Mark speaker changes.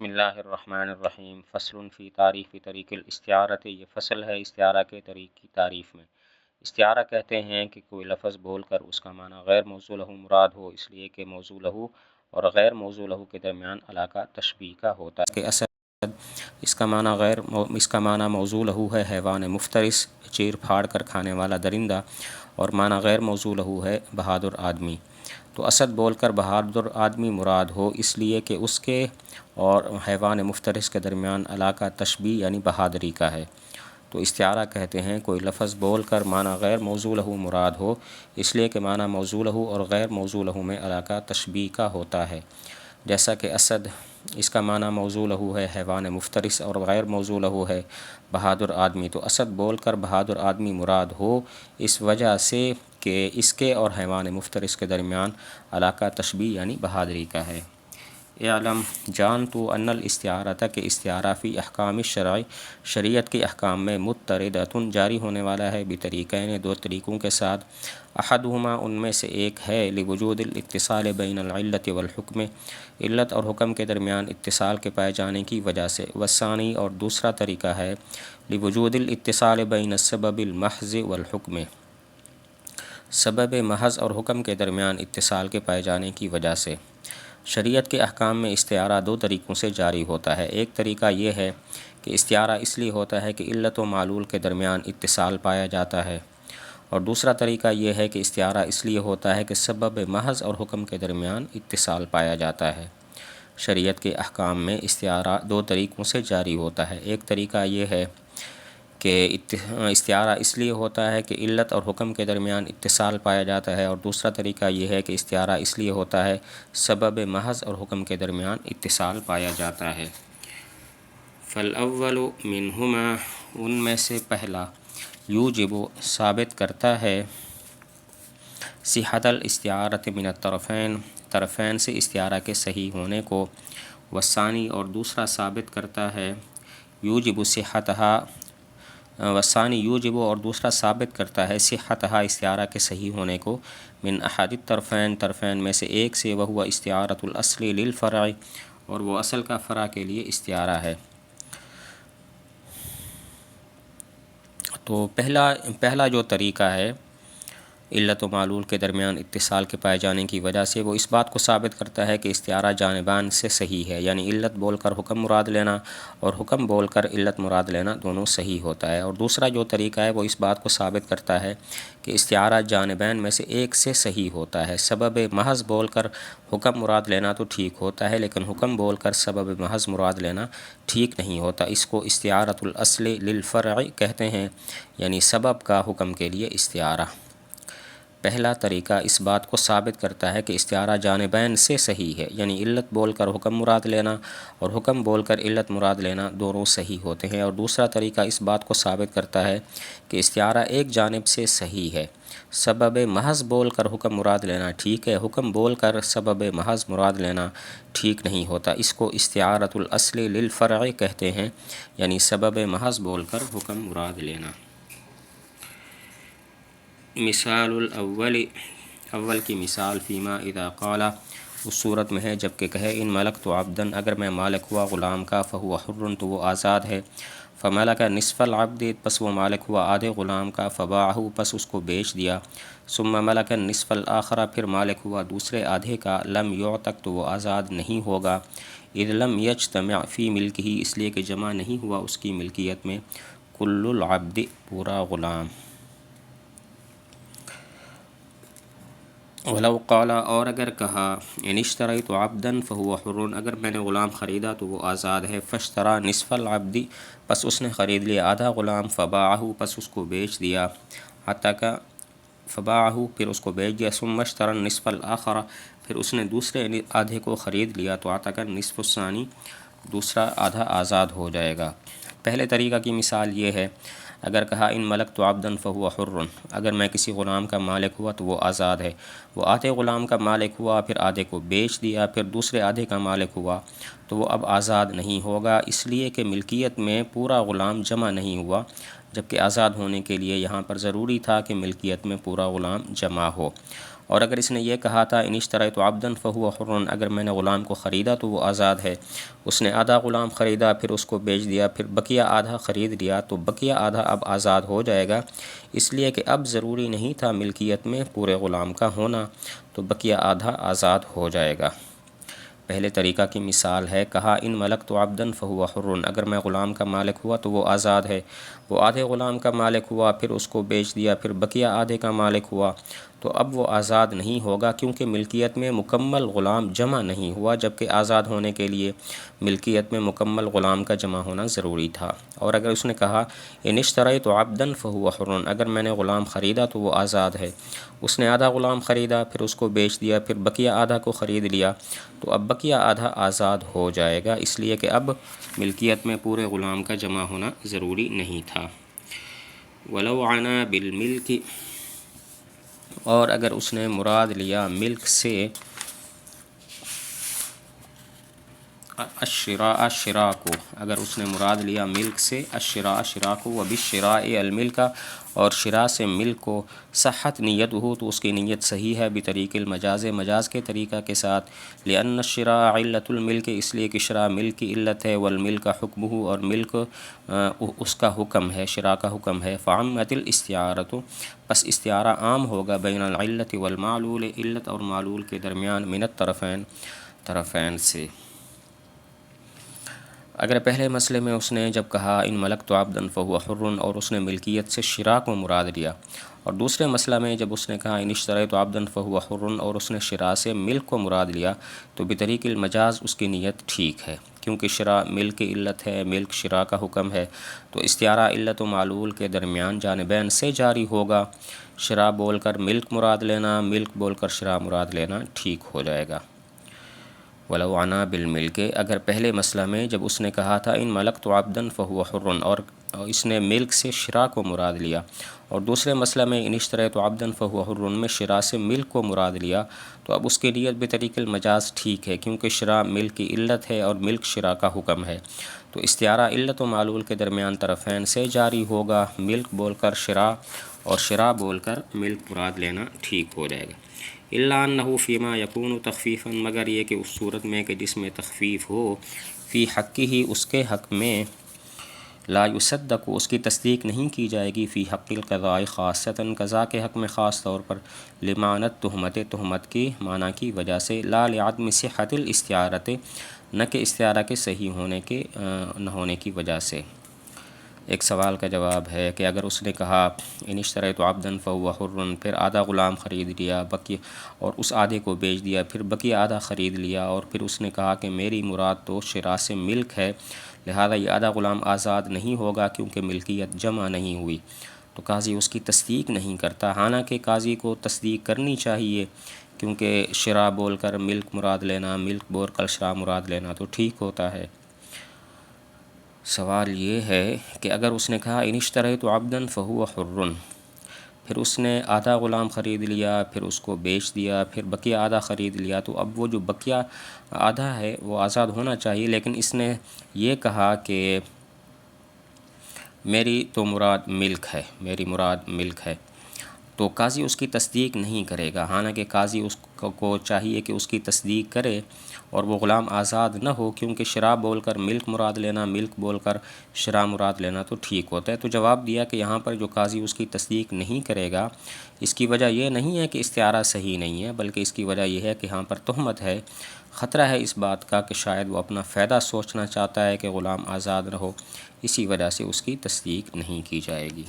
Speaker 1: بسم اللہ الرحمن الرحیم فصل فی تعریف طریق الاستعارۃ، یہ فصل ہے استعارہ کے طریق کی تعریف میں۔ استعارہ کہتے ہیں کہ کوئی لفظ بول کر اس کا معنی غیر موضوع لہ مراد ہو، اس لیے کہ موضوع لہ اور غیر موضوع لہ کے درمیان علاقہ تشبیہ کا ہوتا ہے کہ اسد اس کا معنی موضوع لہ ہے حیوان مفترس، چیر پھاڑ کر کھانے والا درندہ، اور معنی غیر موضوع لہ ہے بہادر آدمی۔ تو اسد بول کر بہادر آدمی مراد ہو، اس لیے کہ اس کے اور حیوان مفترس کے درمیان علاقہ تشبیہ یعنی بہادری کا ہے۔ تو استعارہ کہتے ہیں کوئی لفظ بول کر معنی غیر موضوع لہ مراد ہو، اس لیے کہ معنی موضوع لہ اور غیر موضوع لہ میں علاقہ تشبیہ کا ہوتا ہے، جیسا کہ اسد اس کا معنی موضوع لہ ہے حیوان مفترس اور غیر موضوع لہ ہے بہادر آدمی۔ تو اسد بول کر بہادر آدمی مراد ہو اس وجہ سے کہ اس کے اور حیوان مفترس کے درمیان علاقہ تشبیہ یعنی بہادری کا ہے۔ اعلم جان تو ان الاستعارۃ کہ استعارہ فی احکام الشرع شریعت کے احکام میں متردۃ جاری ہونے والا ہے، بطریقین دو طریقوں کے ساتھ۔ احدہما ان میں سے ایک ہے لوجود الاتصال بین العلت والحکم، علت اور حکم کے درمیان اتصال کے پائے جانے کی وجہ سے۔ والثانی اور دوسرا طریقہ ہے لوجود الاتصال بین السبب المحض والحکم، سبب محض اور حکم کے درمیان اتصال کے پائے جانے کی وجہ سے۔ شریعت کے احکام میں استعارہ دو طریقوں سے جاری ہوتا ہے۔ ایک طریقہ یہ ہے کہ استعارہ اس لیے ہوتا ہے کہ علت و معلول کے درمیان اتصال پایا جاتا ہے، اور دوسرا طریقہ یہ ہے کہ استعارہ اس لیے ہوتا ہے کہ سبب محض اور حکم کے درمیان اتصال پایا جاتا ہے۔ شریعت کے احکام میں استعارہ دو طریقوں سے جاری ہوتا ہے۔ ایک طریقہ یہ ہے کہ استعارہ اس لیے ہوتا ہے کہ علت اور حکم کے درمیان اتصال پایا جاتا ہے، اور دوسرا طریقہ یہ ہے کہ استعارہ اس لیے ہوتا ہے سبب محض اور حکم کے درمیان اتصال پایا جاتا ہے۔ فالاول منہما ان میں سے پہلا یوجب ثابت کرتا ہے صحت الاستعارۃ من الطرفین، طرفین سے استعارہ کے صحیح ہونے کو۔ والثانی اور دوسرا ثابت کرتا ہے یوجب صحتہا، والثانی یوجب اور دوسرا ثابت کرتا ہے صحتہا استعارہ کے صحیح ہونے کو، من احد الطرفین، طرفین میں سے ایک سے، وہو استعارۃ الاصل للفرع اور وہ اصل کا فرع کے لیے استعارہ ہے۔ تو پہلا جو طریقہ ہے علت و معلول کے درمیان اتصال کے پائے جانے کی وجہ سے، وہ اس بات کو ثابت کرتا ہے کہ استعارہ جانبان سے صحیح ہے، یعنی علت بول کر حکم مراد لینا اور حکم بول کر علت مراد لینا دونوں صحیح ہوتا ہے۔ اور دوسرا جو طریقہ ہے وہ اس بات کو ثابت کرتا ہے کہ استعارہ جانبین میں سے ایک سے صحیح ہوتا ہے۔ سبب محض بول کر حکم مراد لینا تو ٹھیک ہوتا ہے، لیکن حکم بول کر سبب محض مراد لینا ٹھیک نہیں ہوتا۔ اس کو استعارۃ الاصل للفرع کہتے ہیں، یعنی سبب کا حکم کے لیے استعارہ۔ پہلا طریقہ اس بات کو ثابت کرتا ہے کہ استعارہ جانبین سے صحیح ہے، یعنی علت بول کر حکم مراد لینا اور حکم بول کر علت مراد لینا دونوں صحیح ہوتے ہیں۔ اور دوسرا طریقہ اس بات کو ثابت کرتا ہے کہ استعارہ ایک جانب سے صحیح ہے، سبب محض بول کر حکم مراد لینا ٹھیک ہے، حکم بول کر سبب محض مراد لینا ٹھیک نہیں ہوتا۔ اس کو استعارۃ الاصل للفرع کہتے ہیں، یعنی سبب محض بول کر حکم مراد لینا۔ مثال الاول، اول کی مثال فیما اذا قال اس صورت میں ہے جب کہ کہے ان ملکت عبدا، اگر میں مالک ہوا غلام کا، فہو حر تو وہ آزاد ہے، فملک نصف العبد پس وہ مالک ہوا آدھے غلام کا، فباعہ پس اس کو بیچ دیا، ثم ملک النصف الآخر پھر مالک ہوا دوسرے آدھے کا، لم یعتق تو وہ آزاد نہیں ہوگا، اذ لم یجتمع فی ملکہ اس لیے کہ جمع نہیں ہوا اس کی ملکیت میں، کل العبد پورا غلام۔ ولو قال اور اگر کہا ان اشتریت عبدا فهو حر، اگر میں نے غلام خریدا تو وہ آزاد ہے، فاشترى نصف العبد پس اس نے خرید لیا آدھا غلام، فباعہ پس اس کو بیچ دیا، عتق فباعہ پھر اس کو بیچ دیا، ثم اشترى النصف الآخر پھر اس نے دوسرے آدھے کو خرید لیا، تو عتق النصف الثانی دوسرا آدھا آزاد ہو جائے گا۔ پہلے طریقہ کی مثال یہ ہے، اگر کہا ان ملکت عبدا فهو حر، اگر میں کسی غلام کا مالک ہوا تو وہ آزاد ہے، وہ آدھے غلام کا مالک ہوا، پھر آدھے کو بیچ دیا، پھر دوسرے آدھے کا مالک ہوا، تو وہ اب آزاد نہیں ہوگا، اس لیے کہ ملکیت میں پورا غلام جمع نہیں ہوا، جبکہ آزاد ہونے کے لیے یہاں پر ضروری تھا کہ ملکیت میں پورا غلام جمع ہو۔ اور اگر اس نے یہ کہا تھا ان اشتریت عبدا فهو حر، اگر میں نے غلام کو خریدا تو وہ آزاد ہے، اس نے آدھا غلام خریدا پھر اس کو بیچ دیا، پھر بقیہ آدھا خرید لیا، تو بقیہ آدھا اب آزاد ہو جائے گا، اس لیے کہ اب ضروری نہیں تھا ملکیت میں پورے غلام کا ہونا، تو بقیہ آدھا آزاد ہو جائے گا۔ پہلے طریقہ کی مثال ہے، کہا ان ملکت عبدا فهو حر، اگر میں غلام کا مالک ہوا تو وہ آزاد ہے، وہ آدھے غلام کا مالک ہوا پھر اس کو بیچ دیا، پھر بقیہ آدھے کا مالک ہوا، تو اب وہ آزاد نہیں ہوگا کیونکہ ملکیت میں مکمل غلام جمع نہیں ہوا، جبکہ آزاد ہونے کے لیے ملکیت میں مکمل غلام کا جمع ہونا ضروری تھا۔ اور اگر اس نے کہا ان اشتریت عبدا فهو حر، اگر میں نے غلام خریدا تو وہ آزاد ہے، اس نے آدھا غلام خریدا پھر اس کو بیچ دیا، پھر بقیہ آدھا کو خرید لیا، تو اب بقیہ آدھا آزاد ہو جائے گا، اس لیے کہ اب ملکیت میں پورے غلام کا جمع ہونا ضروری نہیں تھا۔ وَلَوْ عَنَا بِالْمِلْكِ، اور اگر اس نے مراد لیا ملک سے الشراء شراء کو، اگر اس نے مراد لیا ملک سے الشراء شراء کو، وبالشراء الملک، اور شراء سے ملک کو، صحت نیت ہو تو اس کی نیت صحیح ہے، بطریق المجاز، مجاز کے طریقہ کے ساتھ، لأن الشراء علت الملک، اس لیے کہ شراء ملک کی علت ہے، والملک حکمہ، اور ملک اس کا حکم ہے، شراء کا حکم ہے، فعمت الاستعارۃ، پس استعارہ عام ہوگا، بین العلت والمعلول، علت اور معلول کے درمیان، من الطرفین، طرفین سے۔ اگر پہلے مسئلے میں اس نے جب کہا ان ملکت عبدا فهو حر، اور اس نے ملکیت سے شراء کو مراد لیا، اور دوسرے مسئلہ میں جب اس نے کہا ان اشتریت عبدا فهو حر، اور اس نے شراء سے ملک کو مراد لیا، تو بطریق المجاز اس کی نیت ٹھیک ہے، کیونکہ شراء ملک کی علت ہے، ملک شراء کا حکم ہے، تو استعارہ علت و معلول کے درمیان جانبین سے جاری ہوگا، شراء بول کر ملک مراد لینا، ملک بول کر شراء مراد لینا ٹھیک ہو جائے گا۔ وَلَوْ عَنَا بِالْمِلْكِ، اگر پہلے مسئلہ میں جب اس نے کہا تھا ان ملکت عبدا فهو حر، اور اس نے ملک سے شراء کو مراد لیا، اور دوسرے مسئلہ میں ان اشتریت عبدا فهو حر میں شراء سے ملک کو مراد لیا، تو اب اس کی نیت بطریق المجاز ٹھیک ہے، کیونکہ شراء ملک کی علت ہے اور ملک شراء کا حکم ہے، تو استعارہ علت و معلول کے درمیان طرفین سے جاری ہوگا، ملک بول کر شراء اور شراء بول کر ملک مراد لینا ٹھیک ہو جائے گا۔ الا انہ فیما یکون تخفیفا، مگر یہ کہ اس صورت میں کہ جس میں تخفیف ہو، فی حقہ ہی اس کے حق میں، لا یصدق اس کی تصدیق نہیں کی جائے گی، فی حق القضاء خاصۃ قضاء کے حق میں خاص طور پر، لمعنت تہمت تہمت کی معنی کی وجہ سے، لا لعدم صحت الاستعارۃ نہ کہ استعارہ کے صحیح ہونے کے نہ ہونے کی وجہ سے۔ ایک سوال کا جواب ہے کہ اگر اس نے کہا ان اشتریت عبدا فهو حر، پھر آدھا غلام خرید لیا بقیہ، اور اس آدھے کو بیچ دیا، پھر بقیہ آدھا خرید لیا، اور پھر اس نے کہا کہ میری مراد تو شراء سے ملک ہے، لہذا یہ آدھا غلام آزاد نہیں ہوگا کیونکہ ملکیت جمع نہیں ہوئی، تو قاضی اس کی تصدیق نہیں کرتا، حالانکہ قاضی کو تصدیق کرنی چاہیے، کیونکہ شراء بول کر ملک مراد لینا، ملک بول کر شراء مراد لینا تو ٹھیک ہوتا ہے۔ سوال یہ ہے کہ اگر اس نے کہا ان اشتریت عبدا فهو حر، پھر اس نے آدھا غلام خرید لیا، پھر اس کو بیچ دیا، پھر بقیہ آدھا خرید لیا، تو اب وہ جو بقیہ آدھا ہے وہ آزاد ہونا چاہیے، لیکن اس نے یہ کہا کہ میری تو مراد ملک ہے، میری مراد ملک ہے، تو قاضی اس کی تصدیق نہیں کرے گا، حالانکہ قاضی اس کو چاہیے کہ اس کی تصدیق کرے اور وہ غلام آزاد نہ ہو، کیونکہ شراء بول کر ملک مراد لینا، ملک بول کر شراء مراد لینا تو ٹھیک ہوتا ہے۔ تو جواب دیا کہ یہاں پر جو قاضی اس کی تصدیق نہیں کرے گا، اس کی وجہ یہ نہیں ہے کہ استعارہ صحیح نہیں ہے، بلکہ اس کی وجہ یہ ہے کہ یہاں پر تہمت ہے، خطرہ ہے اس بات کا کہ شاید وہ اپنا فائدہ سوچنا چاہتا ہے کہ غلام آزاد رہو، اسی وجہ سے اس کی تصدیق نہیں کی جائے گی۔